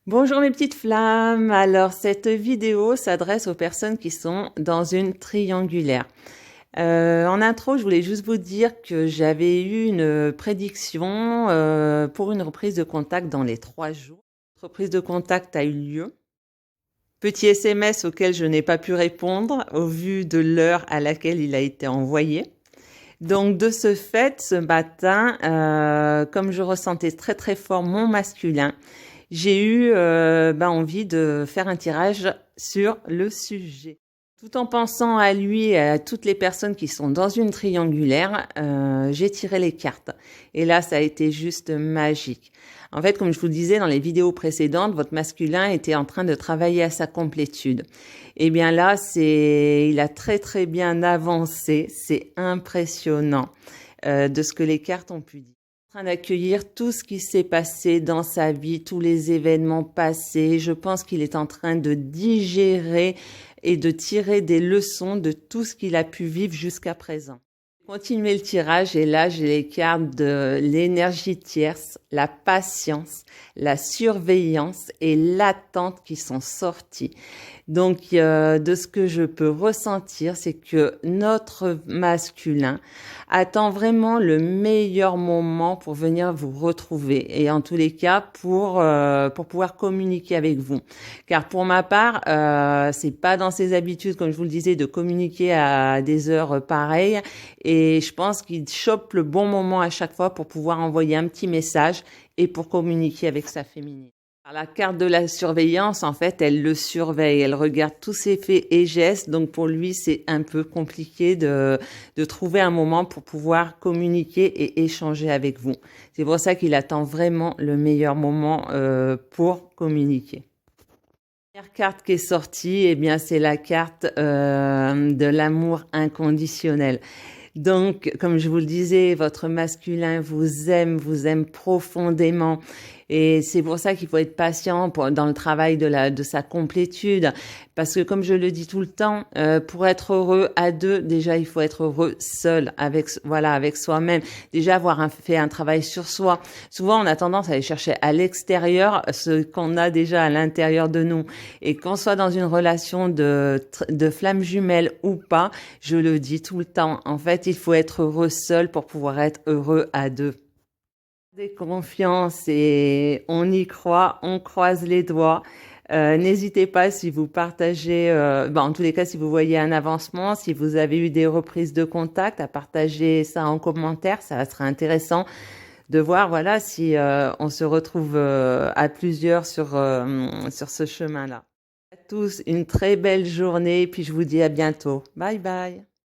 Bonjour mes petites flammes. Alors cette vidéo s'adresse aux personnes qui sont dans une triangulaire. En intro, je voulais juste vous dire que j'avais eu une prédiction pour une reprise de contact dans les 3 jours. Cette reprise de contact a eu lieu. Petit SMS auquel je n'ai pas pu répondre au vu de l'heure à laquelle il a été envoyé. Donc de ce fait, ce matin, comme je ressentais très très fort mon masculin, j'ai eu envie de faire un tirage sur le sujet. Tout en pensant à lui et à toutes les personnes qui sont dans une triangulaire, j'ai tiré les cartes. Et là, ça a été juste magique. En fait, comme je vous disais dans les vidéos précédentes, votre masculin était en train de travailler à sa complétude. Et bien là, il a très très bien avancé. C'est impressionnant de ce que les cartes ont pu dire. En train d'accueillir tout ce qui s'est passé dans sa vie, tous les événements passés. Je pense qu'il est en train de digérer et de tirer des leçons de tout ce qu'il a pu vivre jusqu'à présent. Continuez le tirage et là, j'ai les cartes de l'énergie tierce, la patience, la surveillance et l'attente qui sont sorties. Donc, de ce que je peux ressentir, c'est que notre masculin attend vraiment le meilleur moment pour venir vous retrouver et en tous les cas pour pouvoir communiquer avec vous. Car pour ma part, c'est pas dans ses habitudes, comme je vous le disais, de communiquer à des heures pareilles. Et je pense qu'il chope le bon moment à chaque fois pour pouvoir envoyer un petit message et pour communiquer avec sa féminine. Alors, la carte de la surveillance, en fait, elle le surveille, elle regarde tous ses faits et gestes. Donc pour lui, c'est un peu compliqué de trouver un moment pour pouvoir communiquer et échanger avec vous. C'est pour ça qu'il attend vraiment le meilleur moment pour communiquer. La première carte qui est sortie, eh bien, c'est la carte de l'amour inconditionnel. Donc, comme je vous le disais, votre masculin vous aime profondément. Et c'est pour ça qu'il faut être patient dans le travail de sa complétude. Parce que comme je le dis tout le temps, pour être heureux à deux, déjà, il faut être heureux seul, avec soi-même. Déjà, avoir fait un travail sur soi. Souvent, on a tendance à aller chercher à l'extérieur ce qu'on a déjà à l'intérieur de nous. Et qu'on soit dans une relation de flamme jumelle ou pas, je le dis tout le temps. En fait, il faut être heureux seul pour pouvoir être heureux à deux. Gardez confiance et on y croit, on croise les doigts. N'hésitez pas si vous partagez, en tous les cas, si vous voyez un avancement, si vous avez eu des reprises de contact, à partager ça en commentaire, ça sera intéressant de voir, voilà, si on se retrouve à plusieurs sur ce chemin-là. À tous, une très belle journée, puis je vous dis à bientôt. Bye bye.